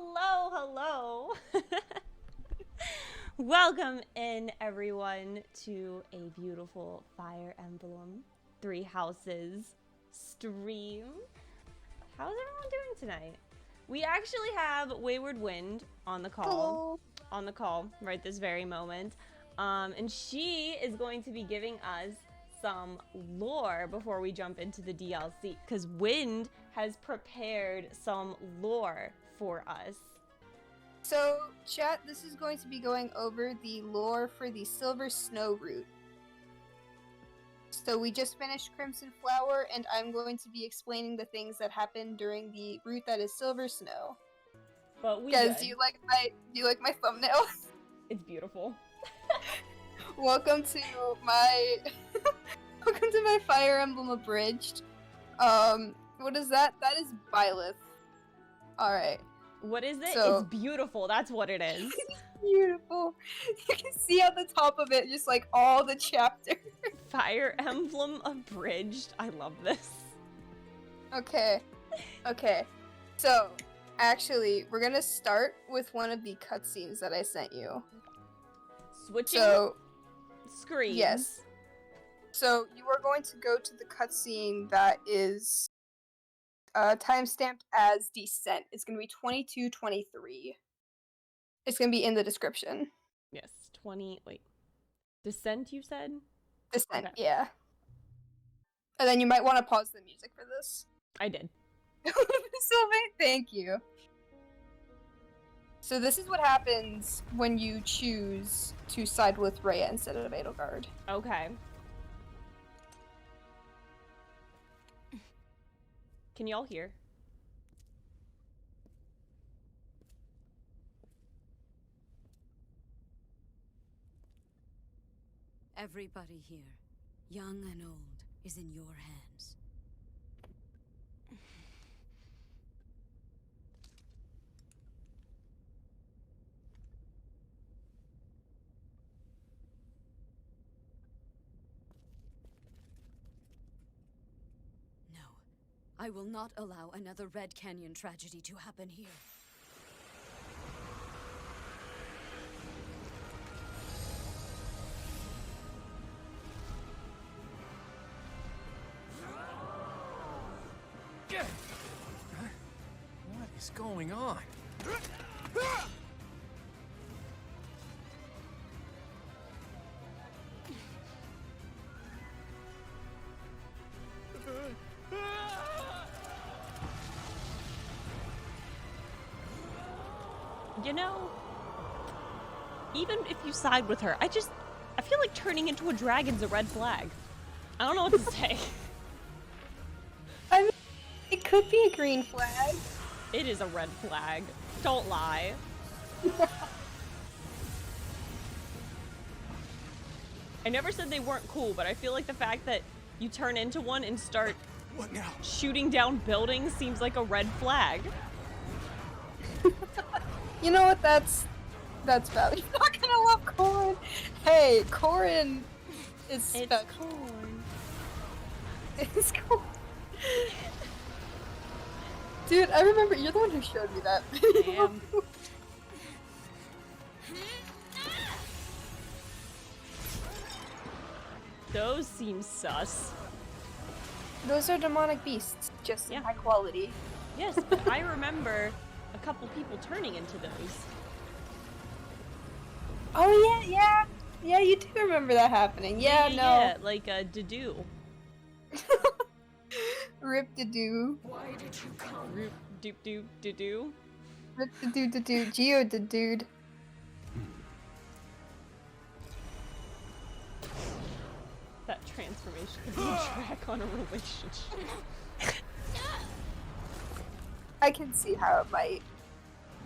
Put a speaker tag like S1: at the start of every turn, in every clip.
S1: Hello. Welcome in, everyone, to a beautiful Fire Emblem Three Houses stream. How's everyone doing tonight? We actually have Wayward Wind on the call.
S2: Hello.
S1: On the call right this very moment. And she is going to be giving us some lore before we jump into the DLC, because Wind has prepared some lore for us.
S2: So, chat, this is going to be going over the lore for the Silver Snow route. So we just finished Crimson Flower, and I'm going to be explaining the things that happened during the route that is Silver Snow.
S1: But we
S2: Guys,
S1: good.
S2: do you like my thumbnail?
S1: It's beautiful.
S2: Welcome to my welcome to my Fire Emblem Abridged. What is that? That is Byleth. Alright.
S1: What is it?
S2: So,
S1: it's beautiful. That's what it is.
S2: beautiful. You can see at the top of it just like all the chapters.
S1: Fire Emblem Abridged. I love this.
S2: Okay. So, actually, we're gonna start with one of the cutscenes that I sent you.
S1: Switching screens.
S2: Yes. So, you are going to go to the cutscene that is timestamped as Descent. It's gonna be 22:23. It's gonna be in the description.
S1: Yes. Wait. Descent, you said?
S2: Descent,
S1: Okay.
S2: yeah. And then you might want to pause the music for this.
S1: I did.
S2: Sylvain, thank you. So this is what happens when you choose to side with Rhea instead of Edelgard.
S1: Okay. Can y'all hear?
S3: Everybody here, young and old, is in your hands. No, I will not allow another Red Canyon tragedy to happen here.
S4: What is going on?
S1: You know, even if you side with her, I feel like turning into a dragon's a red flag. I don't know what to say.
S2: I mean, it could be a green flag.
S1: It is a red flag. Don't lie. I never said they weren't cool, but I feel like the fact that you turn into one and start
S4: What now?
S1: shooting down buildings seems like a red flag.
S2: You know what? That's valid. You're not gonna love Corrin. Hey, Corrin is special.
S1: It's corn.
S2: It's cool. Dude, I remember you're the one who showed me that.
S1: Damn. Those seem sus.
S2: Those are demonic beasts, just
S1: Yeah.
S2: in high quality.
S1: Yes, but I remember a couple people turning into those.
S2: Oh yeah, you do remember that happening. Yeah, no.
S1: Yeah, like a Dedue.
S2: Rip the do.
S4: Why did you come?
S1: Roop doop doop Dedue.
S2: Rip the do. Geo the dude.
S1: That transformation could be a track on a relationship.
S2: I can see how it might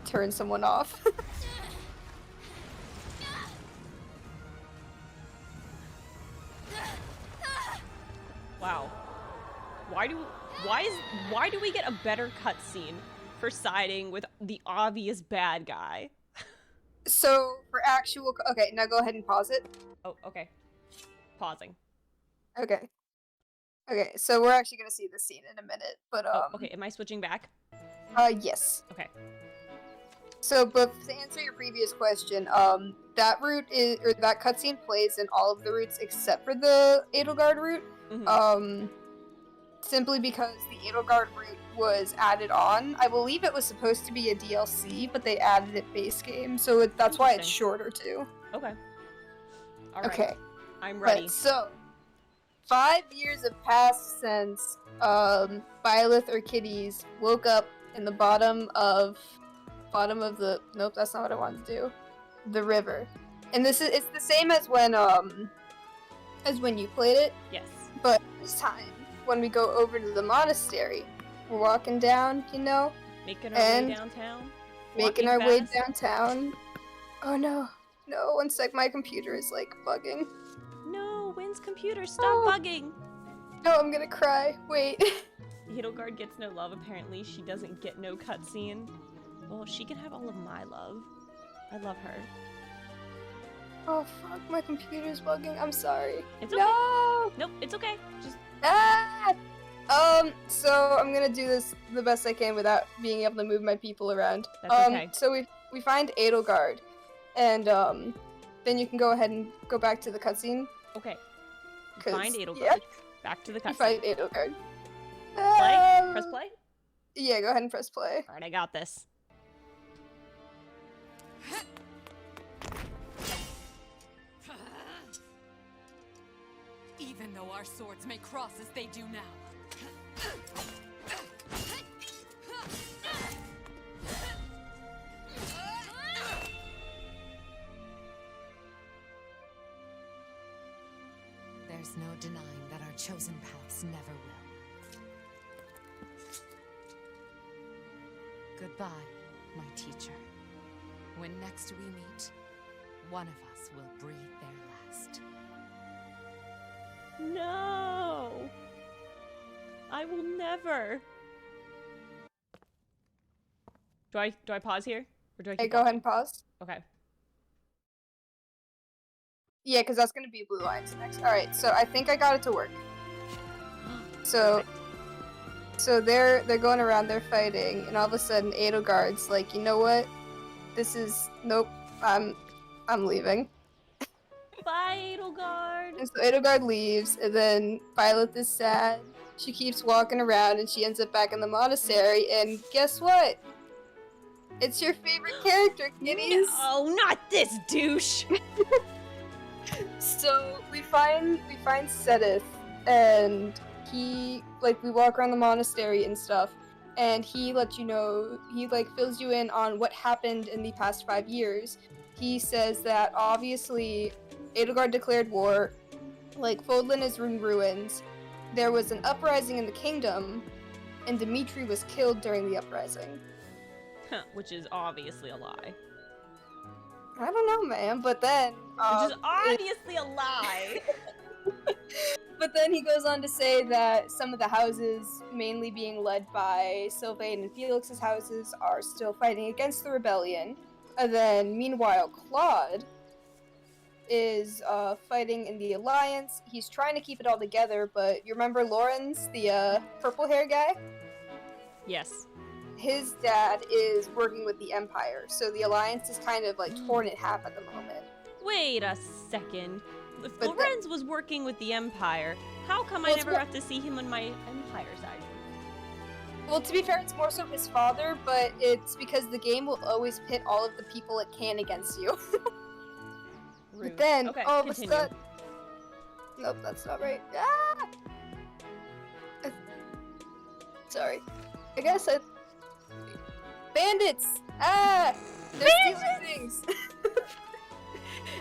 S2: turn someone off.
S1: Wow. Why do we get a better cutscene for siding with the obvious bad guy?
S2: So, for actual... Okay, now go ahead and pause it.
S1: Oh, okay. Pausing.
S2: Okay. Okay, so we're actually gonna see this scene in a minute, but
S1: Oh, okay. Am I switching back?
S2: Yes.
S1: Okay.
S2: So, but to answer your previous question, that route is, or that cutscene plays in all of the routes except for the Edelgard route.
S1: Mhm.
S2: Simply because the Edelgard route was added on. I believe it was supposed to be a DLC, but they added it base game, so that's why it's
S1: Interesting.
S2: shorter too.
S1: Okay. All right.
S2: Okay,
S1: I'm ready.
S2: but so 5 years have passed since Byleth or Kitties woke up in the bottom of the nope, that's not what I wanted to do. The river. And it's the same as when you played it,
S1: Yes.
S2: but this time when we go over to the monastery, we're walking down, you know,
S1: Making our way downtown.
S2: making
S1: Walking
S2: our way
S1: fast.
S2: downtown. Oh no. No, one sec, my computer is like bugging.
S1: No, Wynn's computer, stop
S2: Oh.
S1: bugging.
S2: No, I'm gonna cry. Wait.
S1: Edelgard gets no love, apparently. She doesn't get no cutscene. Well, she can have all of my love. I love her.
S2: Oh fuck, my computer's bugging. I'm sorry.
S1: It's okay.
S2: No!
S1: Nope, it's okay. Just
S2: Ah! So I'm gonna do this the best I can without being able to move my people around.
S1: That's okay.
S2: So we find Edelgard, and then you can go ahead and go back to the cutscene.
S1: okay.
S2: 'Cause,
S1: Find Edelgard.
S2: yeah.
S1: Back to the
S2: You
S1: cutscene.
S2: find Edelgard.
S1: Play? Press play?
S2: Yeah, go ahead and press play.
S1: Alright, I got this.
S3: Even though our swords may cross as they do now.
S5: There's no denying that our chosen paths never will. Goodbye, my teacher. When next we meet, one of us will breathe their last.
S1: No! I will never. Do I pause here? Or do I
S2: Hey,
S1: keep
S2: go ahead
S1: watching?
S2: and pause.
S1: Okay.
S2: Yeah, because that's gonna be Blue Lions next. Alright, so I think I got it to work. So
S1: Perfect.
S2: so they're going around, they're fighting, and all of a sudden Edelgard's like, you know what? This is nope, I'm leaving.
S1: Bye, Edelgard!
S2: And so Edelgard leaves, and then Violet is sad. She keeps walking around, and she ends up back in the monastery, and guess what? It's your favorite character, Kitties!
S1: No, not this douche!
S2: So we find Sedith, and he we walk around the monastery and stuff, and he lets you know, he fills you in on what happened in the past 5 years. He says that obviously Edelgard declared war, Fodlan is in ruins, there was an uprising in the kingdom, and Dimitri was killed during the uprising.
S1: Which is obviously a lie.
S2: I don't know, man, but then
S1: Which is obviously a lie!
S2: But then he goes on to say that some of the houses, mainly being led by Sylvain and Felix's houses, are still fighting against the rebellion. And then, meanwhile, Claude is fighting in the Alliance. He's trying to keep it all together, but you remember Lawrence, the purple hair guy?
S1: Yes.
S2: His dad is working with the Empire, so the Alliance is kind of torn in half at the moment.
S1: Wait a second. If
S2: But
S1: Lorenz was working with the Empire, how come
S2: Well,
S1: I
S2: it's
S1: never
S2: more-
S1: got to see him on my Empire side?
S2: Well, to be fair, it's more so his father, but it's because the game will always pit all of the people it can against you.
S1: Rude.
S2: But then,
S1: okay,
S2: all of
S1: continue.
S2: a sudden... Nope, that's not right. Ah! Sorry. I guess I... Bandits! Ah! They're stealing things!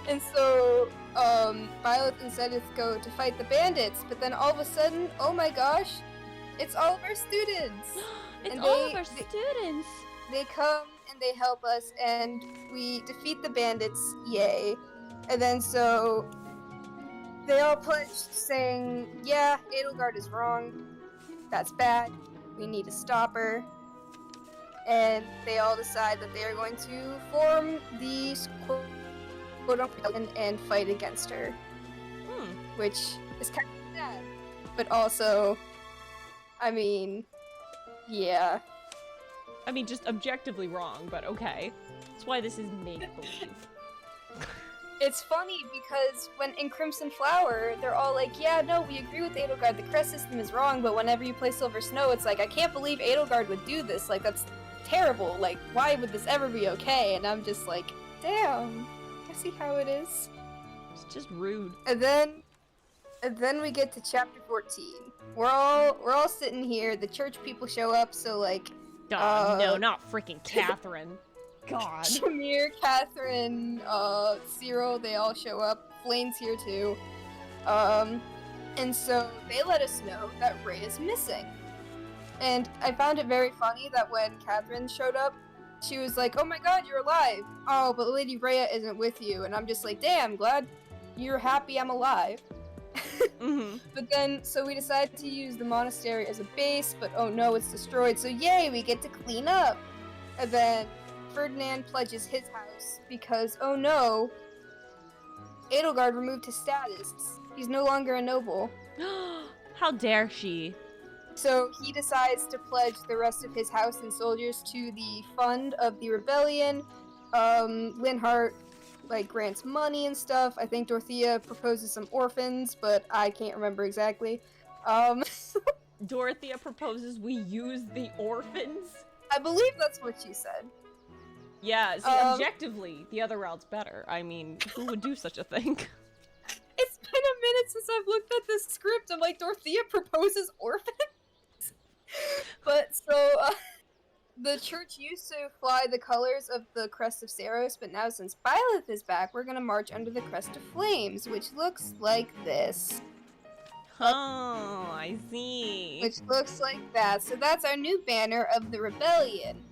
S2: And so, Violet and Sedith go to fight the bandits, but then all of a sudden, oh my gosh, it's all of our students!
S1: It's
S2: and
S1: all of
S2: they-
S1: our
S2: they-
S1: students!
S2: They come and they help us, and we defeat the bandits, yay. And then so, they all pledged saying, yeah, Edelgard is wrong, that's bad, we need to stop her. And they all decide that they are going to form the quote-unquote and fight against her, which is kind of sad. But also, I mean, yeah.
S1: I mean, just objectively wrong, but okay. That's why this is make-believe.
S2: It's funny because when in Crimson Flower, they're all like, yeah, no, we agree with Edelgard, the crest system is wrong, but whenever you play Silver Snow, it's like, I can't believe Edelgard would do this, like, that's terrible, like, why would this ever be okay? And I'm just like, damn, I see how it is.
S1: It's just rude.
S2: And then we get to chapter 14. We're all sitting here, the church people show up, so like,
S1: No, not freaking Catherine. God.
S2: Shamir, Catherine, Cyril, they all show up. Flane's here too. And so they let us know that Ray is missing. And I found it very funny that when Catherine showed up, she was like, oh my god, you're alive. Oh, but Lady Rhea isn't with you. And I'm just like, damn, glad you're happy I'm alive.
S1: Mm-hmm.
S2: But then, so we decided to use the monastery as a base, but oh no, it's destroyed. So yay, we get to clean up. And then Ferdinand pledges his house because, oh no, Edelgard removed his status. He's no longer a noble.
S1: How dare she?
S2: So he decides to pledge the rest of his house and soldiers to the fund of the rebellion. Linhart, like, grants money and stuff. I think Dorothea proposes some orphans, but I can't remember exactly.
S1: Dorothea proposes we use the orphans?
S2: I believe that's what she said.
S1: Yeah, see, objectively, the other route's better. I mean, who would do such a thing?
S2: It's been a minute since I've looked at this script. I'm like, Dorothea proposes orphans? But, so, the church used to fly the colors of the Crest of Saros, but now since Byleth is back, we're gonna march under the Crest of Flames, which looks like this.
S1: Oh, I see.
S2: Which looks like that. So that's our new banner of the rebellion.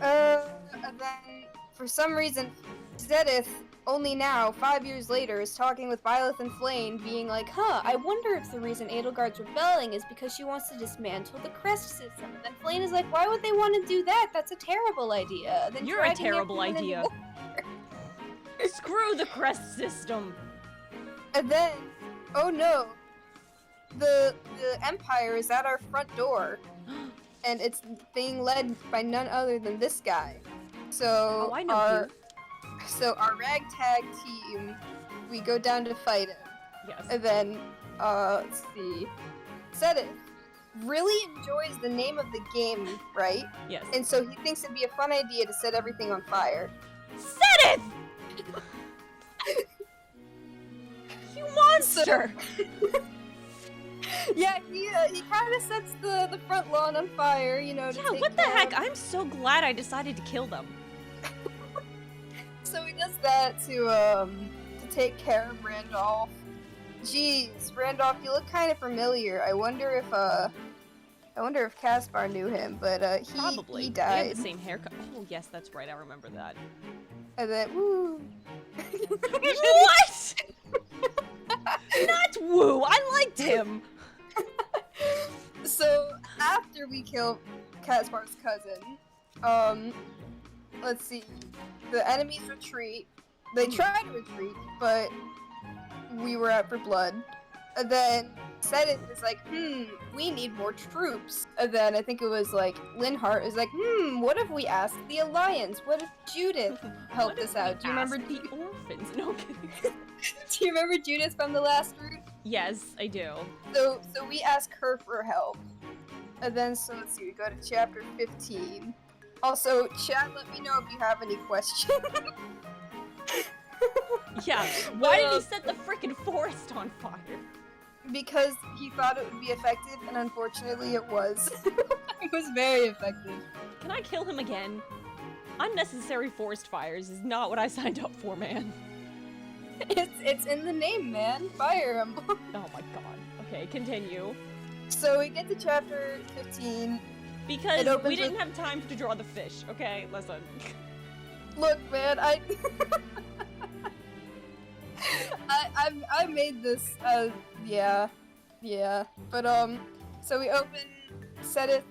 S2: And then, for some reason, Zedith, only now, 5 years later, is talking with Byleth and Flane, being like, huh, I wonder if the reason Edelgard's rebelling is because she wants to dismantle the crest system. And then Flane is like, why would they want to do that? That's a terrible idea. Then
S1: You're a terrible idea. Screw the crest system.
S2: And then, oh no, the Empire is at our front door. And it's being led by none other than this guy. So
S1: I know
S2: our ragtag team, we go down to fight him.
S1: Yes.
S2: And then, let's see, Zedith really enjoys the name of the game, right?
S1: Yes.
S2: And so he thinks it'd be a fun idea to set everything on fire.
S1: Set it! You monster!
S2: Yeah, he kind of sets the front lawn on fire, you know, to
S1: Yeah,
S2: take
S1: what the
S2: care
S1: heck?
S2: of-
S1: I'm so glad I decided to kill them.
S2: So he does that to take care of Randolph. Jeez, Randolph, you look kind of familiar. I wonder if Caspar knew him, but
S1: Probably.
S2: he
S1: They have
S2: died.
S1: the same haircut. Oh, yes, that's right. I remember that.
S2: And then, woo.
S1: What? Not woo. I liked him.
S2: So after we kill Caspar's cousin, let's see, the enemies retreat. They try to retreat, but we were out for blood. And then Sedith is like, we need more troops. And then I think it was like Linhart is like, what if we ask the Alliance? What if Judith helped us out? Do you remember
S1: the orphans? No kidding.
S2: Do you remember Judith from the last route?
S1: Yes, I do.
S2: So we ask her for help. And then, so let's see, we go to chapter 15. Also, chat, let me know if you have any questions.
S1: Yeah. Why did he set the frickin' forest on fire?
S2: Because he thought it would be effective, and unfortunately it was. It was very effective.
S1: Can I kill him again? Unnecessary forest fires is not what I signed up for, man.
S2: It's in the name, man. Fire Emblem.
S1: Oh my god. Okay, continue.
S2: So we get to chapter 15.
S1: Because
S2: It opens
S1: we didn't
S2: with-
S1: have time to draw the fish, okay? Listen.
S2: Look, man, I made this. Yeah. But so we open Sedith,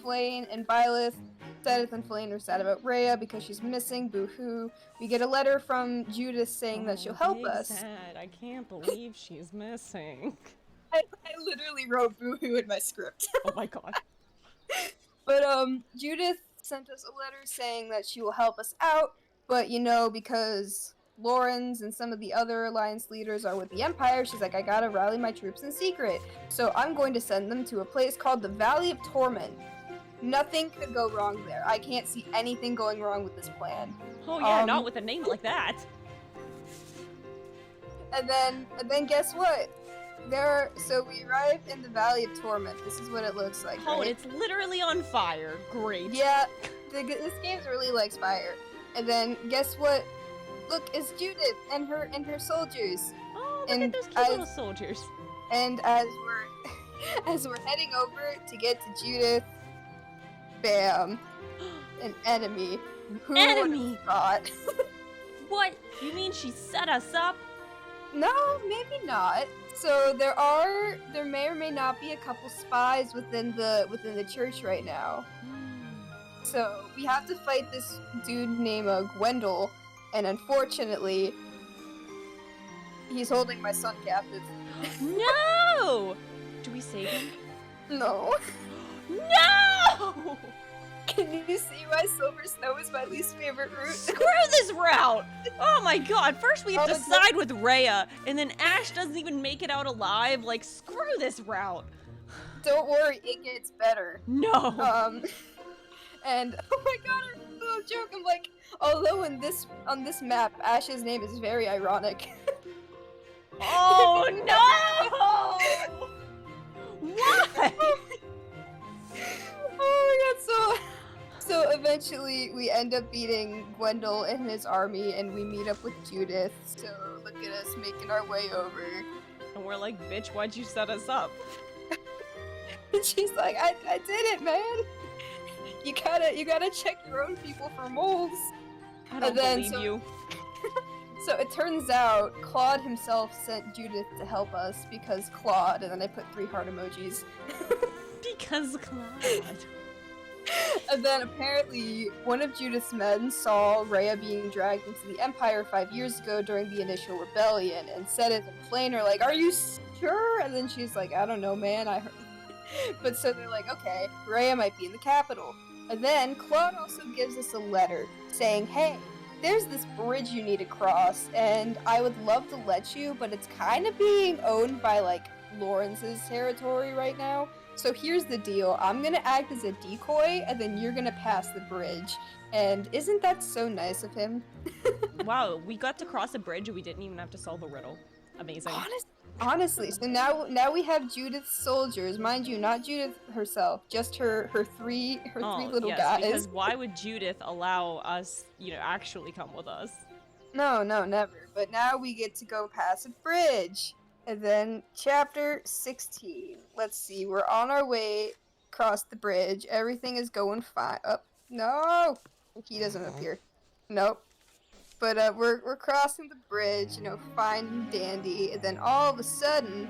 S2: Flane, and Byleth. Sedith and Flane are sad about Rhea because she's missing. Boo-hoo. We get a letter from Judith saying that she'll help
S1: Big
S2: us.
S1: Sad. I can't believe she's missing.
S2: I literally wrote boo-hoo in my script.
S1: Oh my god.
S2: But Judith sent us a letter saying that she will help us out, but because Lawrence and some of the other alliance leaders are with the Empire, she's like, I gotta rally my troops in secret. So I'm going to send them to a place called the Valley of Torment. Nothing could go wrong there. I can't see anything going wrong with this plan.
S1: Oh yeah, not with a name like that.
S2: And then guess what? So we arrived in the Valley of Torment. This is what it looks like.
S1: Oh,
S2: right?
S1: and it's literally on fire. Great.
S2: Yeah, this game really likes fire. And then guess what? Look, it's Judith and her soldiers.
S1: Oh, look at those cute little soldiers.
S2: And as we're heading over to get to Judith, bam, an enemy. Who
S1: Enemy?
S2: thought?
S1: What? You mean she set us up?
S2: No, maybe not. So there may or may not be a couple spies within the church right now. So we have to fight this dude named Gwendol, and unfortunately, he's holding my son captive.
S1: No! Do we save him?
S2: No.
S1: No!
S2: Can you see why Silver Snow is my least favorite route?
S1: Screw this route! Oh my god, first we have to side with Rhea, and then Ash doesn't even make it out alive. Like, screw this route.
S2: Don't worry, it gets better.
S1: No.
S2: And oh my god, I'm no joke. I'm like, although on this map, Ash's name is very ironic.
S1: Oh no! Why?
S2: Oh my god, so eventually we end up beating Gwendol and his army, and we meet up with Judith. So look at us making our way over.
S1: And we're like, bitch, why'd you set us up?
S2: And she's like, I did it, man. You gotta check your own people for moles.
S1: I don't believe you.
S2: So it turns out Claude himself sent Judith to help us because Claude, and then I put 3 heart emojis.
S1: Because Claude.
S2: And then apparently one of Judith's men saw Rhea being dragged into the Empire 5 years ago during the initial rebellion and said it in plainer, like, are you sure? And then she's like, I don't know, man, I heard. But so they're like, okay, Rhea might be in the capital. And then Claude also gives us a letter saying, hey, there's this bridge you need to cross, and I would love to let you, but it's kind of being owned by, like, Lawrence's territory right now. So here's the deal. I'm gonna act as a decoy, and then you're gonna pass the bridge. And isn't that so nice of him?
S1: Wow, we got to cross a bridge and we didn't even have to solve the riddle. Amazing.
S2: Honestly, so now we have Judith's soldiers, mind you, not Judith herself, just her three little guys.
S1: Because why would Judith allow us, actually come with us?
S2: No, never. But now we get to go past a bridge. And then chapter 16. Let's see, we're on our way across the bridge. Everything is going fine. Oh, no! He doesn't appear. Nope. But we're crossing the bridge, fine and dandy, and then all of a sudden,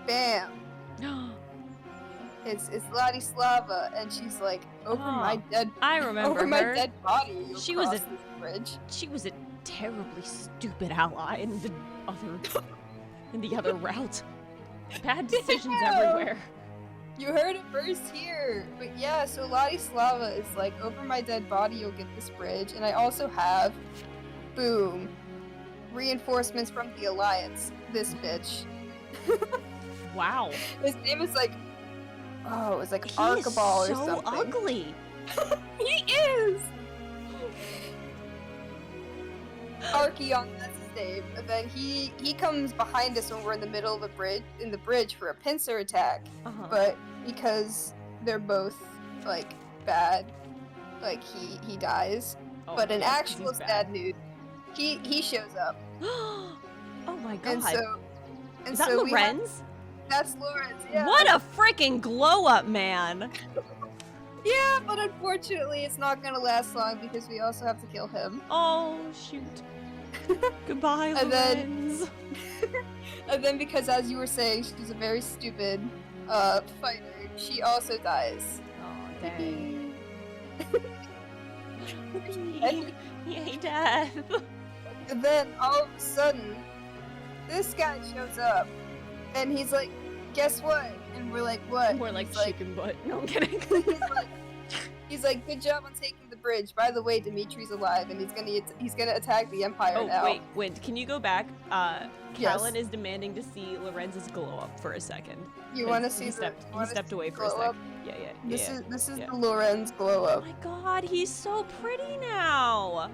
S2: bam! It's Ladislava, and she's like, my dead body.
S1: She was this bridge. She was a terribly stupid ally in the other route. Bad decisions everywhere.
S2: You heard it first here. But yeah, so Ladislava is like, over my dead body you'll get this bridge. And I also have, boom, reinforcements from the Alliance. This bitch.
S1: Wow.
S2: His name is like, it's like Archibald or something.
S1: He's so ugly.
S2: He is! Archeon, that's his name. And then he comes behind us when we're in the middle of the bridge for a pincer attack. But because they're both like bad, like he dies. But an actual sad dude, he shows up.
S1: Oh my god.
S2: And
S1: is that
S2: so
S1: Lorenz?
S2: That's Lorenz, yeah.
S1: What a freaking glow up, man.
S2: Yeah, but unfortunately it's not gonna last long because we also have to kill him.
S1: Oh shoot. Goodbye, Lorenz.
S2: And then because, as you were saying, she's a very stupid fighter, she also dies.
S1: Oh, dang. Yay, death.
S2: And then all of a sudden, this guy shows up, and he's like, guess what? And we're like, what?
S1: More like
S2: He's like,
S1: chicken butt. No, I'm kidding.
S2: he's like, good job on taking the bridge. By the way, Dimitri's alive, and he's gonna attack the Empire
S1: Oh,
S2: now.
S1: wait, Wind, can you go back?
S2: Yes.
S1: Callan is demanding to see Lorenz's glow up for a second.
S2: You want to
S1: 'Cause
S2: see
S1: he
S2: the?
S1: stepped,
S2: you
S1: he
S2: wanna
S1: stepped
S2: see
S1: away
S2: the
S1: for a
S2: glow
S1: sec.
S2: up?
S1: Yeah.
S2: This is
S1: yeah.
S2: the Lorenz glow
S1: Oh
S2: up.
S1: my god, he's so pretty now.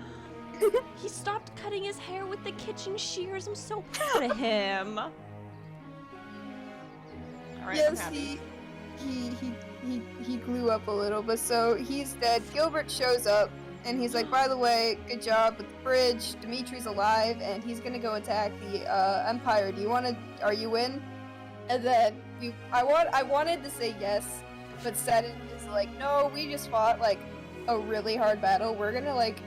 S1: He stopped cutting his hair with the kitchen shears. I'm so proud of him. All right, I'm
S2: Yes,
S1: happy.
S2: he grew up a little, but so he's dead. Gilbert shows up, and he's like, by the way, good job with the bridge. Dimitri's alive, and he's gonna go attack the Empire. Are you in? And then I wanted to say yes, but Seddon is like, no, we just fought like a really hard battle. We're gonna like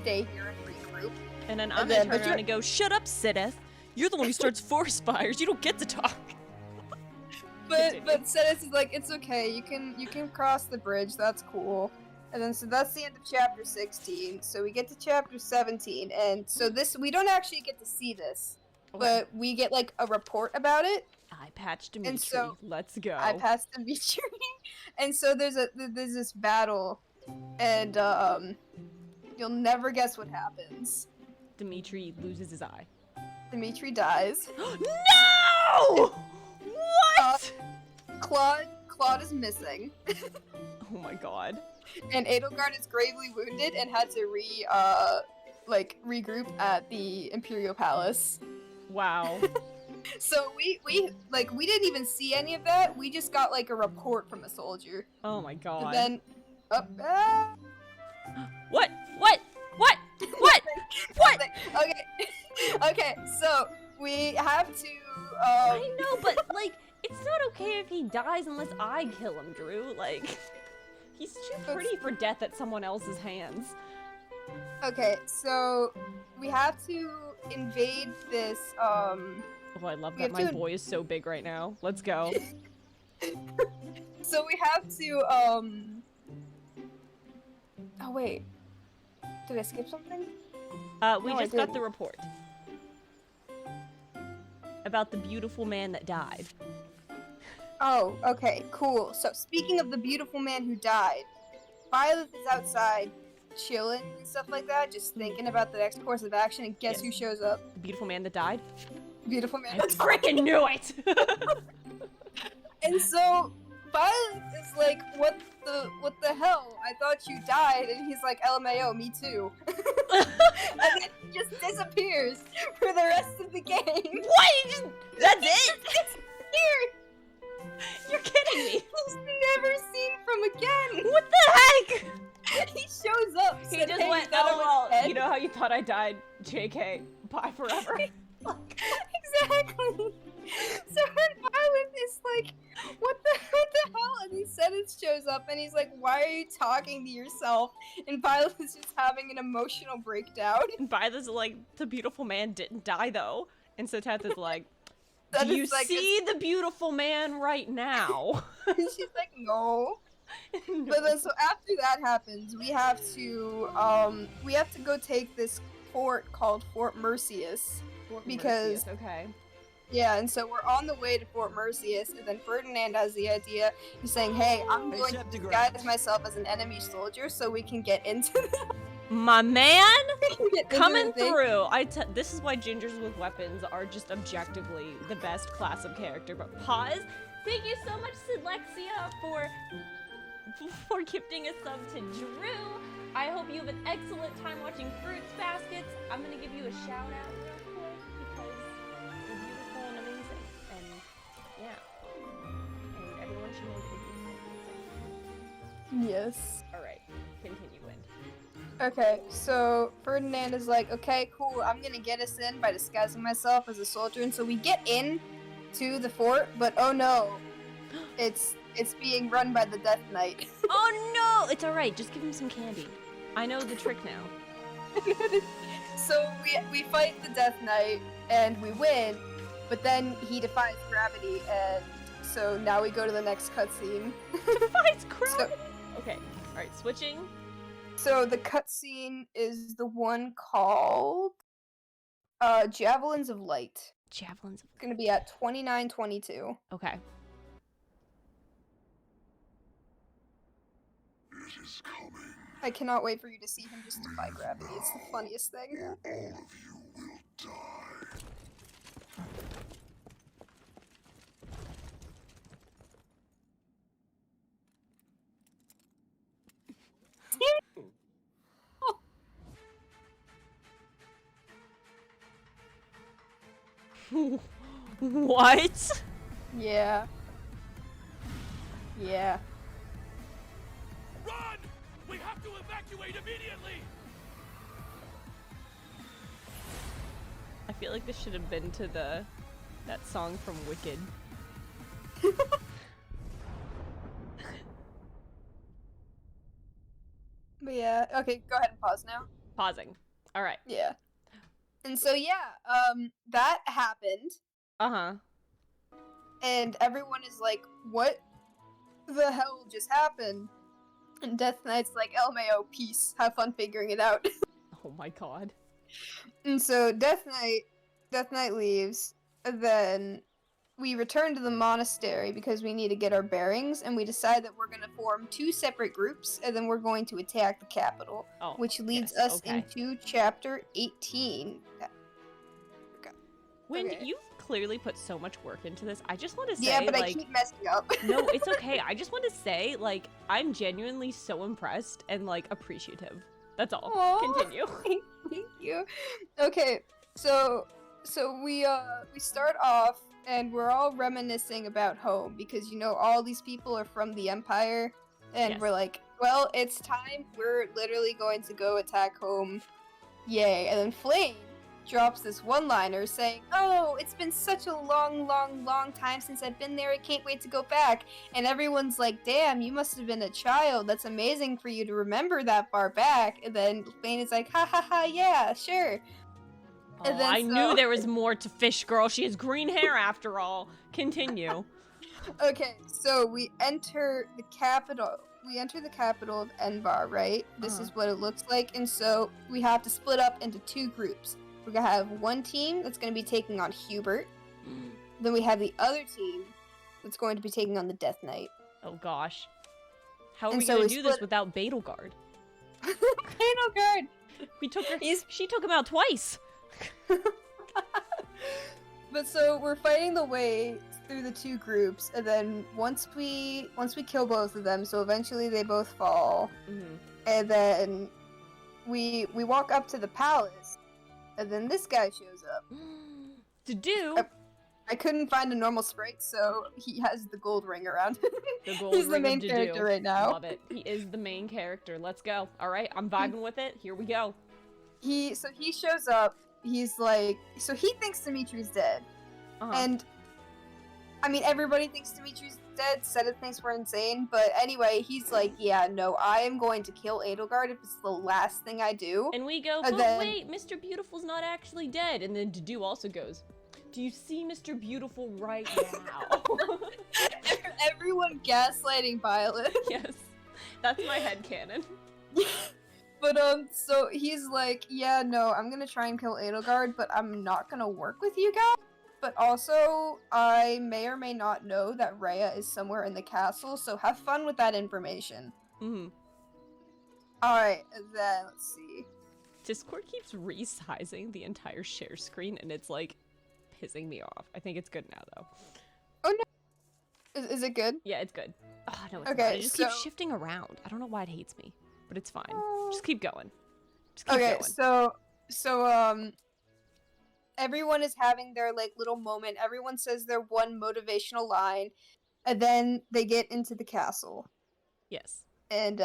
S2: stay here and regroup.
S1: And then I'm
S2: then-
S1: gonna
S2: but
S1: turn around and go, shut up, Sideth. You're the one who starts forest fires. You don't get to talk.
S2: But Seddon is like, it's okay. You can cross the bridge. That's cool. And then so that's the end of chapter 16. So we get to chapter 17, and so we don't actually get to see this, but we get like a report about it.
S1: I patched Dimitri.
S2: And so
S1: Let's go.
S2: I passed Dimitri, and so there's this battle, and you'll never guess what happens.
S1: Dimitri loses his eye.
S2: Dimitri dies.
S1: No! What?
S2: Claude is missing,
S1: Oh my god.
S2: and Edelgard is gravely wounded and had to regroup at the Imperial Palace.
S1: Wow.
S2: So we didn't even see any of that. We just got like a report from a soldier.
S1: Oh my god.
S2: And then
S1: What? What? What? What? What?
S2: Okay, so we have to
S1: I know, but like, it's not okay if he dies unless I kill him, Drew. Like, he's too pretty for death at someone else's hands.
S2: okay, so we have to invade this
S1: Oh, I love
S2: We
S1: that
S2: have
S1: my
S2: to-
S1: boy is so big right now. Let's go.
S2: so we have to oh wait. Did I skip something?
S1: We
S2: No, I
S1: just got
S2: didn't.
S1: the report. About the beautiful man that died.
S2: Oh, okay, cool. So speaking of the beautiful man who died, Violet is outside chilling and stuff like that, just thinking about the next course of action, and guess
S1: Yes.
S2: who shows up?
S1: The beautiful man that died?
S2: Beautiful man.
S1: I freaking knew it!
S2: And so Violet is like, what the hell? I thought you died, and he's like, LMAO, me too. And then he just disappears for the rest of the game.
S1: What? That's it?
S2: Disappeared.
S1: You're kidding me!
S2: He's never seen from again.
S1: What the heck?
S2: He shows up.
S1: He
S2: said,
S1: just
S2: "Hey,
S1: went,
S2: you thought I was
S1: LOL,
S2: dead?"
S1: you know how you thought I died? JK, bye forever.
S2: Exactly. So when Violet is like, what the hell? And then Seddon shows up and he's like, why are you talking to yourself? And Violet is just having an emotional breakdown.
S1: And Violet's like, the beautiful man didn't die though. And so Teth is like,
S2: That
S1: do you
S2: is like
S1: see the beautiful man right now?
S2: And she's like, no. But then so after that happens, we have to go take this fort called Fort Mercius. Because-
S1: Mercius, okay.
S2: Yeah, and so we're on the way to Fort Mercius, and then Ferdinand has the idea. He's saying, hey, I'm going to disguise myself as an enemy soldier so we can get into the
S1: My man coming
S2: thing.
S1: through. This is why gingers with weapons are just objectively the best class of character. But pause. Thank you so much, Sidlexia, for gifting a sub to Drew. I hope you have an excellent time watching Fruits Baskets. I'm gonna give you a shout out real quick because you're beautiful and amazing. And yeah. And everyone should know that you're beautiful.
S2: Yes.
S1: Alright, continue, Wind.
S2: Okay, so Ferdinand is like, okay, cool, I'm gonna get us in by disguising myself as a soldier, and so we get in to the fort, but oh no, it's being run by the Death Knight.
S1: Oh no! It's alright, just give him some candy. I know the trick now.
S2: So we fight the Death Knight, and we win, but then he defies gravity, and so now we go to the next cutscene.
S1: Defies gravity! Okay, alright, switching.
S2: So the cutscene is the one called Javelins of Light.
S1: Javelins.
S2: It's gonna be at 29:22.
S1: Okay.
S2: I cannot wait for you to see him just defy gravity. It's the funniest thing.
S1: What?
S2: Yeah. Yeah.
S4: Run! We have to evacuate immediately!
S1: I feel like this should have been to that song from Wicked.
S2: But yeah, okay, go ahead and pause now.
S1: Pausing. All right.
S2: Yeah. And so yeah, that happened,
S1: Uh-huh.
S2: and everyone is like, what the hell just happened? And Death Knight's like, LMAO, peace, have fun figuring it out.
S1: Oh my god.
S2: And so Death Knight leaves, and then we return to the monastery because we need to get our bearings, and we decide that we're gonna form 2 separate groups, and then we're going to attack the capital,
S1: Oh,
S2: which leads
S1: yes,
S2: us
S1: okay.
S2: into chapter 18.
S1: Wind,
S2: Okay.
S1: you've clearly put so much work into this. I just want to say,
S2: Yeah, but I
S1: like,
S2: keep messing up.
S1: no, it's okay. I just want to say, like, I'm genuinely so impressed and, like, appreciative. That's all.
S2: Aw.
S1: Continue.
S2: Thank you. Okay, so we start off and we're all reminiscing about home because all these people are from the Empire, and
S1: Yes.
S2: we're like, well, it's time. We're literally going to go attack home. Yay! And then Flame drops this one-liner saying, "Oh, it's been such a long, long, long time since I've been there. I can't wait to go back." And everyone's like, "Damn, you must have been a child. That's amazing for you to remember that far back." And then Flame is like, "Ha ha ha, yeah, sure."
S1: Oh,
S2: And then
S1: I knew there was more to Fish Girl. She has green hair after all. Continue.
S2: Okay, so we enter the capital. We enter the capital of Envar, right? This is what it looks like. And so we have to split up into 2 groups. We're gonna have one team that's gonna be taking on Hubert. Then we have the other team that's going to be taking on the Death Knight.
S1: Oh gosh. How are
S2: And
S1: we
S2: so
S1: gonna
S2: we
S1: do this
S2: split-
S1: without Betelgeuse?
S2: Panel guard!
S1: We took her.
S2: He's-
S1: She took him out twice.
S2: But so we're fighting the way through the 2 groups, and then once we kill both of them, so eventually they both fall, and then we walk up to the palace, and then this guy shows up.
S1: To do.
S2: I couldn't find a normal sprite, so he has the gold ring around.
S1: The gold
S2: He's the
S1: ring
S2: main
S1: of Dedue.
S2: character right now.
S1: Love it. He is the main character. Let's go. All right, I'm vibing with it. Here we go.
S2: He shows up. He's like, so he thinks Dimitri's dead, and I mean everybody thinks Dimitri's dead. Seta thinks we're insane, but anyway, he's like, yeah, no, I am going to kill Edelgard if it's the last thing I do.
S1: And we go,
S2: And
S1: but
S2: then-
S1: wait, Mr. Beautiful's not actually dead. And then Dedue also goes, do you see Mr. Beautiful right now?
S2: Everyone gaslighting Violet.
S1: Yes, that's my headcanon.
S2: But so he's like, yeah, no, I'm gonna try and kill Edelgard, but I'm not gonna work with you guys. But also, I may or may not know that Rhea is somewhere in the castle, so have fun with that information. Alright, and then, let's see.
S1: Discord keeps resizing the entire share screen, and it's like pissing me off. I think it's good now, though.
S2: Oh no! Is it good?
S1: Yeah, it's good. Oh, no, it's
S2: Okay,
S1: not. It just keeps
S2: so-
S1: shifting around. I don't know why it hates me, but it's fine. Just keep going. Just keep
S2: Okay,
S1: going.
S2: so everyone is having their like little moment. Everyone says their one motivational line, and then they get into the castle,
S1: Yes.
S2: and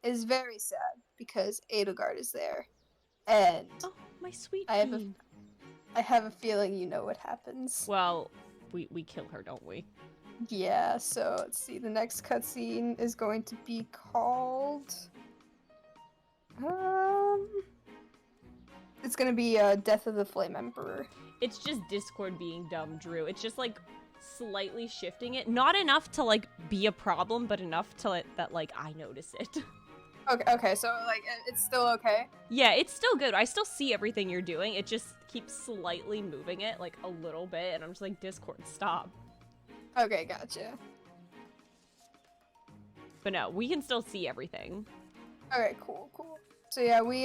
S2: it's very sad because Edelgard is there, and
S1: Oh, my sweet
S2: I have a-
S1: queen.
S2: I have a feeling you know what happens.
S1: Well, we kill her, don't we?
S2: Yeah. So let's see. The next cutscene is going to be called. It's gonna be Death of the Flame Emperor.
S1: It's just Discord being dumb, Drew. It's just like slightly shifting it. Not enough to like be a problem, but enough to that like I notice it.
S2: Okay, so like it's still okay.
S1: Yeah, it's still good. I still see everything you're doing. It just keeps slightly moving it like a little bit, and I'm just like, Discord, stop.
S2: Okay, gotcha.
S1: But no, we can still see everything.
S2: Alright, cool. So yeah, we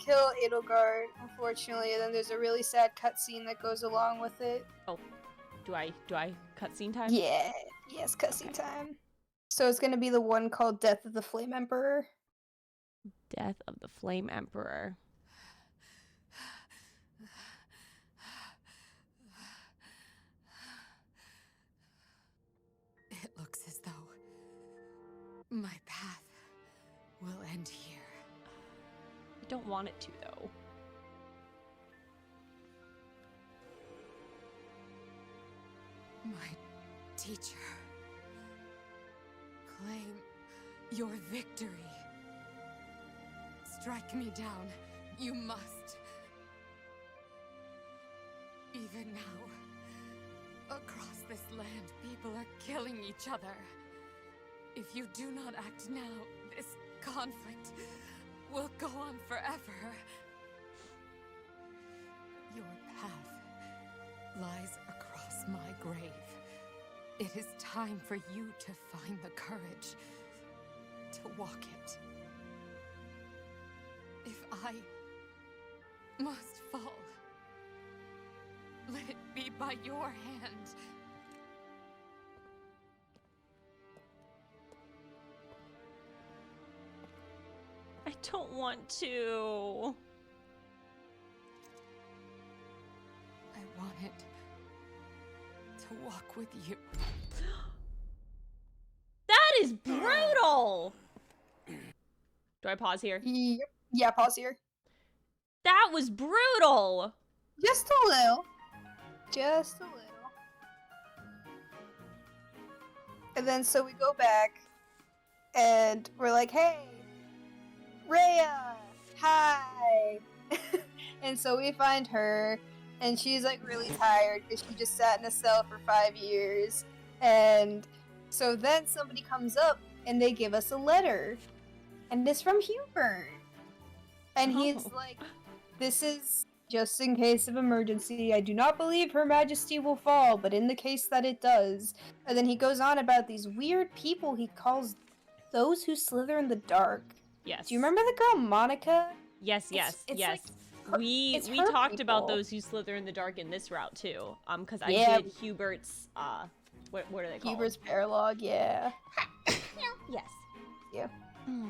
S2: kill Edelgard, unfortunately, and then there's a really sad cutscene that goes along with it.
S1: Oh, do I cutscene time?
S2: Yeah, yes, cutscene time. So it's gonna be the one called Death of the Flame Emperor.
S1: Death of the Flame Emperor.
S3: It looks as though my path will end here.
S1: I don't want it to, though.
S3: My teacher, claim your victory. Strike me down. You must. Even now, across this land, people are killing each other. If you do not act now, this conflict will go on forever. Your path lies across my grave. It is time for you to find the courage to walk it. If I must fall, let it be by your hand.
S1: I don't want to.
S3: I wanted to walk with you.
S1: That is brutal! Do I pause here?
S2: Yep. Yeah, pause here.
S1: That was brutal!
S2: Just a little. Just a little. And then so we go back, and we're like, hey, Rhea, hi! And so we find her, and she's like really tired because she just sat in a cell for 5 years. And so then somebody comes up and they give us a letter. And it's from Hubert. And he's like, this is just in case of emergency. I do not believe Her Majesty will fall, but in the case that it does. And then he goes on about these weird people he calls those who slither in the dark.
S1: Yes.
S2: Do you remember the girl Monica?
S1: Yes, yes,
S2: It's
S1: yes.
S2: like her-
S1: we
S2: it's her
S1: talked about
S2: people.
S1: those who slither in the dark in this route too. Because I
S2: Yeah.
S1: did Hubert's what are they called?
S2: Hubert's Paralog, yeah.
S1: Yes.
S2: Yeah.
S1: Mm.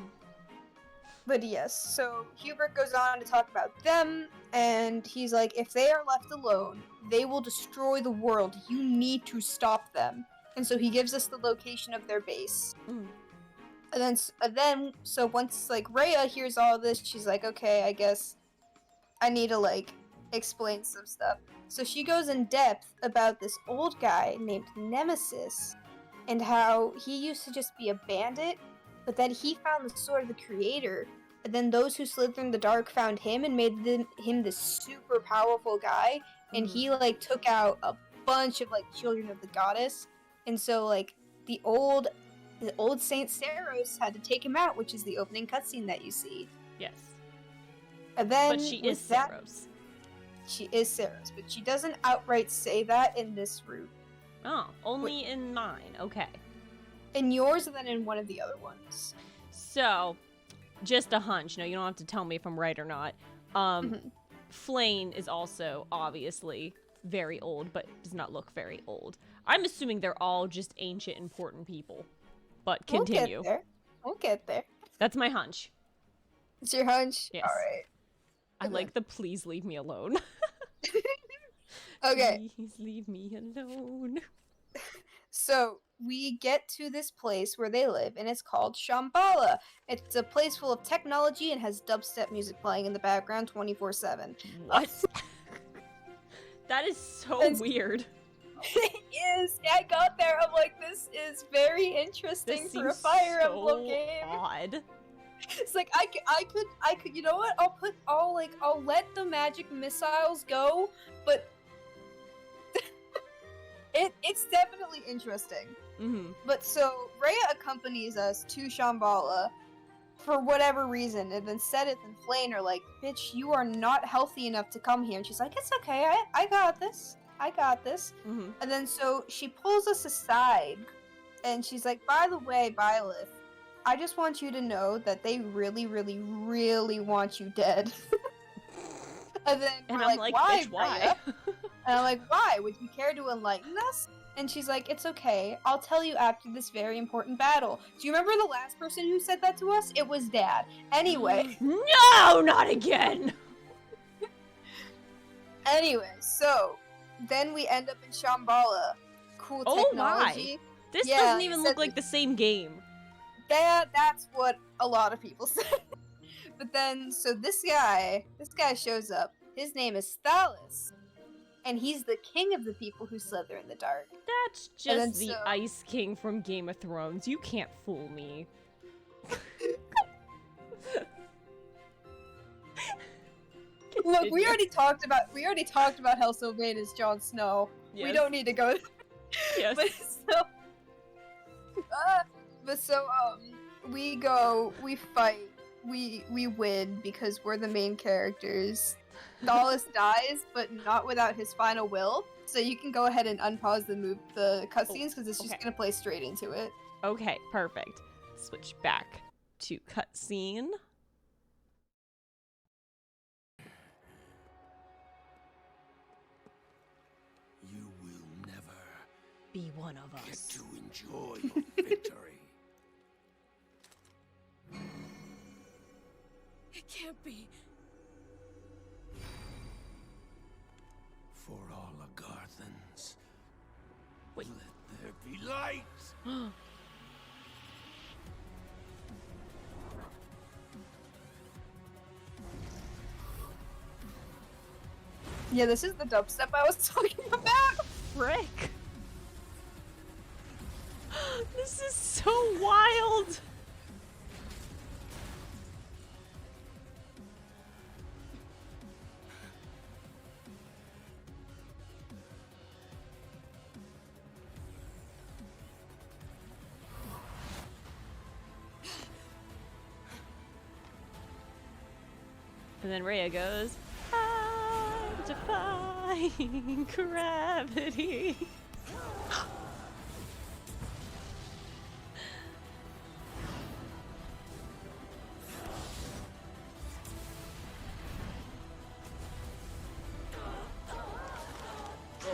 S2: But yes, so Hubert goes on to talk about them, and he's like, if they are left alone, they will destroy the world. You need to stop them. And so he gives us the location of their base.
S1: Mm.
S2: And then, so once, like, Rhea hears all this, she's like, okay, I guess I need to, like, explain some stuff. So she goes in depth about this old guy named Nemesis, and how he used to just be a bandit, but then he found the Sword of the Creator, and then those who slither in the dark found him and made him this super powerful guy, and he, like, took out a bunch of, like, children of the goddess, and so, like, the old Saint Saros had to take him out, which is the opening cutscene that you see.
S1: Yes.
S2: And then
S1: But she
S2: with
S1: is
S2: that-
S1: Saros.
S2: She is Saros, but she doesn't outright say that in this route.
S1: Oh, only in mine. Okay.
S2: In yours, and then in one of the other ones.
S1: So, just a hunch. No, you don't have to tell me if I'm right or not. Flane is also obviously very old, but does not look very old. I'm assuming they're all just ancient, important people. But continue.
S2: We'll get there.
S1: That's my hunch.
S2: It's your hunch?
S1: Yes.
S2: Alright.
S1: I like the please leave me alone.
S2: Okay.
S1: Please leave me alone.
S2: So, we get to this place where they live, and it's called Shambhala. It's a place full of technology and has dubstep music playing in the background 24/7.
S1: What? That is so
S2: It's-
S1: weird.
S2: It is! I got there, I'm like, this is very interesting
S1: This
S2: for a
S1: seems
S2: Fire
S1: so
S2: Emblem game.
S1: odd.
S2: It's like, I could, you know what? I'll let the magic missiles go, but it's definitely interesting.
S1: Mm-hmm.
S2: But so, Rhea accompanies us to Shambhala for whatever reason, and then Sedith and Flane are like, bitch, you are not healthy enough to come here. And she's like, it's okay, I got this. I got this.
S1: Mm-hmm.
S2: And then so she pulls us aside, and she's like, by the way, Byleth, I just want you to know that they really, really, really want you dead. And then
S1: And
S2: we're
S1: I'm
S2: like,
S1: like,
S2: why,
S1: bitch, why?
S2: Rhea? And I'm like, why? Would you care to enlighten us? And she's like, it's okay. I'll tell you after this very important battle. Do you remember the last person who said that to us? It was Dad. Anyway.
S1: No, not again!
S2: Anyway, so then we end up in Shambhala. Cool
S1: Oh
S2: technology.
S1: my! This
S2: Yeah,
S1: doesn't
S2: it
S1: even
S2: said
S1: look like the same game.
S2: That's what a lot of people say. But then, so this guy shows up. His name is Thalos. And he's the king of the people who slither in the dark.
S1: That's
S2: And then
S1: just the
S2: so-
S1: Ice King from Game of Thrones. You can't fool me.
S2: Look, we already talked about how Sylvain is Jon Snow.
S1: Yes.
S2: We don't need to go.
S1: Yes.
S2: But so, we go, we fight, we win because we're the main characters. Thalos dies, but not without his final will. So you can go ahead and unpause the cutscenes because it's just
S1: okay.
S2: gonna play straight into it.
S1: Okay, perfect. Switch back to cutscene.
S4: You will never
S1: Be one of
S4: get
S1: us.
S4: to enjoy your victory.
S3: It can't be.
S4: For all Agarthans,
S1: Wait.
S4: let there be light!
S2: Yeah, this is the dubstep I was talking about.
S1: Frick! This is so wild! And then Rhea goes, I'm defying gravity.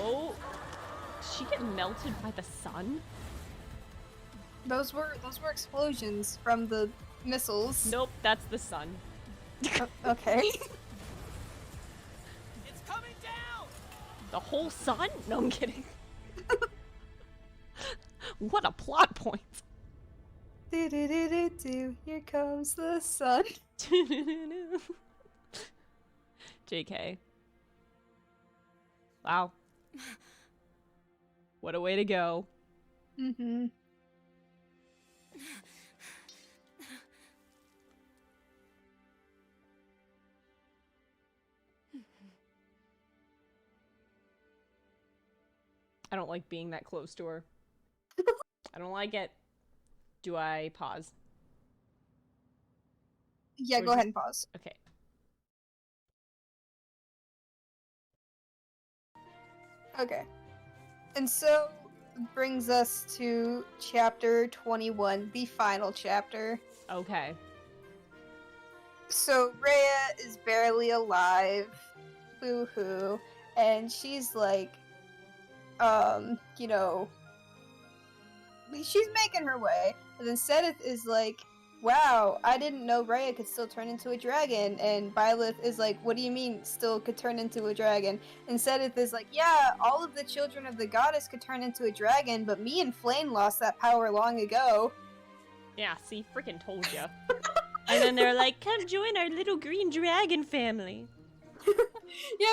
S1: Oh, did she get melted by the sun?
S2: Those were explosions from the missiles.
S1: Nope, that's the sun.
S2: Okay.
S4: It's coming down!
S1: The whole sun? No, I'm kidding. What a plot point.
S2: Do. Here comes the sun.
S1: JK. Wow. What a way to go.
S2: Mm-hmm.
S1: I don't like being that close to her. I don't like it. Do I pause?
S2: Yeah,
S1: Or
S2: go
S1: just-
S2: ahead and pause.
S1: Okay.
S2: Okay. And so brings us to chapter 21, the final chapter.
S1: Okay.
S2: So Rhea is barely alive. Boo-hoo. And she's like, you know, she's making her way. And then Sedith is like, wow, I didn't know Rhea could still turn into a dragon. And Byleth is like, what do you mean still could turn into a dragon? And Sedith is like, yeah, all of the children of the goddess could turn into a dragon, but me and Flame lost that power long ago.
S1: Yeah, see, freaking told ya. And then they're like, come join our little green dragon family.
S2: Yeah,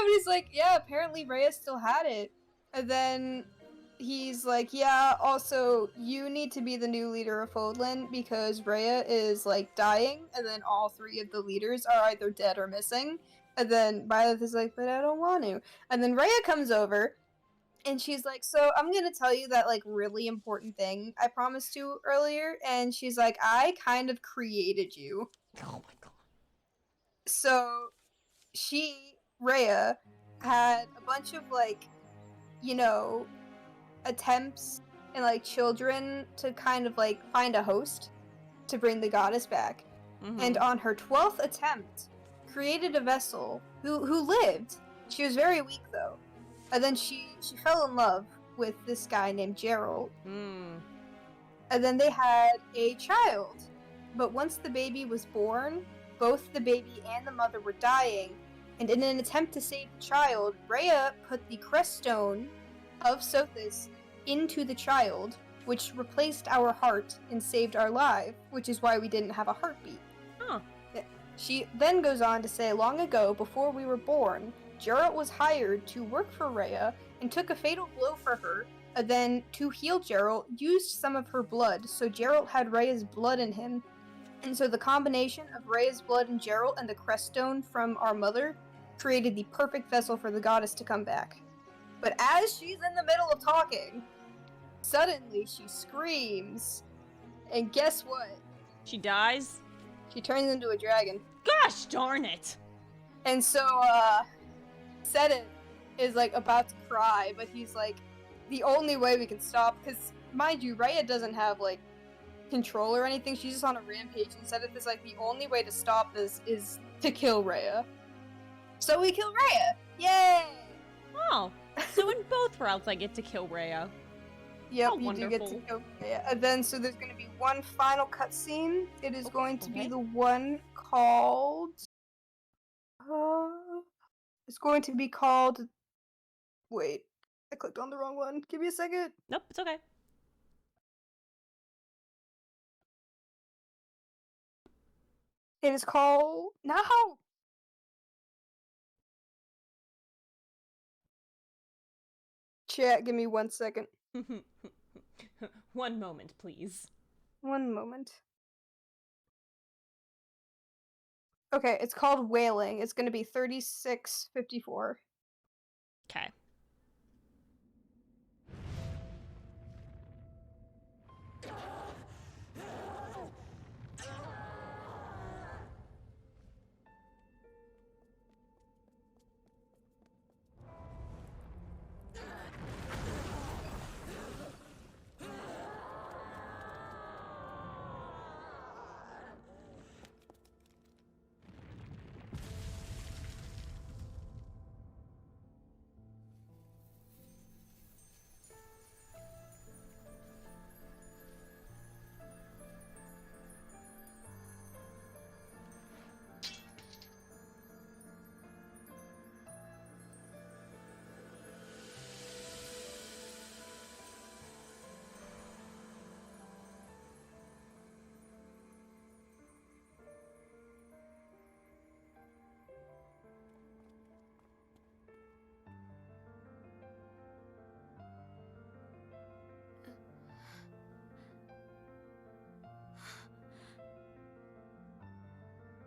S2: but he's like, yeah, apparently Rhea still had it. And then he's like, yeah, also, you need to be the new leader of Fodlan because Rhea is, like, dying, and then all three of the leaders are either dead or missing. And then Byleth is like, but I don't want to. And then Rhea comes over, and she's like, so I'm gonna tell you that, like, really important thing I promised you earlier. And she's like, I kind of created you.
S1: Oh my god.
S2: So, Rhea, had a bunch of, like, you know, attempts and, like, children to kind of, like, find a host. to bring the goddess back. And on her 12th attempt, created a vessel who lived. She was very weak though. And then she fell in love with this guy named Gerald. And then they had a child. But once the baby was born, both the baby and the mother were dying. And in an attempt to save the child, Rhea put the crest stone of Sothis into the child, which replaced our heart and saved our life, which is why we didn't have a heartbeat.
S1: Huh.
S2: She then goes on to say, long ago, before we were born, Geralt was hired to work for Rhea and took a fatal blow for her, and then to heal Geralt, used some of her blood, so Geralt had Rhea's blood in him. And so the combination of Rhea's blood and Geralt and the crest stone from our mother created the perfect vessel for the goddess to come back. But as she's in the middle of talking, suddenly she screams, and guess what?
S1: She dies?
S2: She turns into a dragon.
S1: Gosh darn it!
S2: And so, Sedit is, like, about to cry, but he's like, the only way we can stop, because, mind you, Rhea doesn't have, like, control or anything, she's just on a rampage, and Sedit is like, the only way to stop this is to kill Rhea. So we kill Rhea! Yay!
S1: Oh, so in both routes I get to kill Rhea.
S2: Yep,
S1: Oh,
S2: you do get to
S1: wonderful.
S2: kill Rhea. And then, so there's going to be one final cutscene. It is going to be the one called... it's going to be called... Wait, I clicked on the wrong one. Give me a second.
S1: Nope, it's okay.
S2: It is called... No! Chat, give me 1 second.
S1: 1 moment, please.
S2: 1 moment. Okay, it's called Wailing. It's gonna be 36:54.
S1: Okay.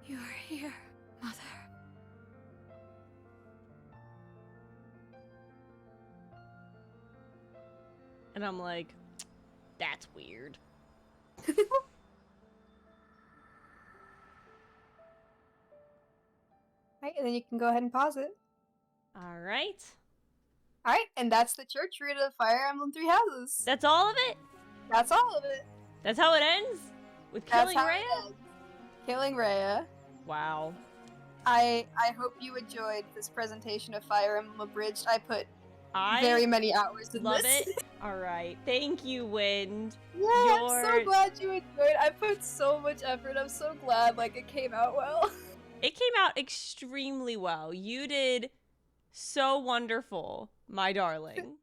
S3: You're here, Mother.
S1: And I'm like, that's weird.
S2: Right, and then you can go ahead and pause it.
S1: Alright.
S2: Alright, and that's the church route of Fire Emblem Three Houses.
S1: That's all of it?
S2: That's all of it.
S1: That's how it ends? With
S2: That's
S1: killing
S2: how
S1: Rhea?
S2: it ends. Killing Rhea.
S1: Wow.
S2: I hope you enjoyed this presentation of Fire Emblem Abridged. I put
S1: I
S2: very many hours in
S1: love
S2: this.
S1: it. Alright. Thank you, Wind.
S2: Yeah, I'm so
S1: Your-
S2: glad you enjoyed. I put so much effort. I'm so glad like it came out well.
S1: It came out extremely well. You did so wonderful, my darling.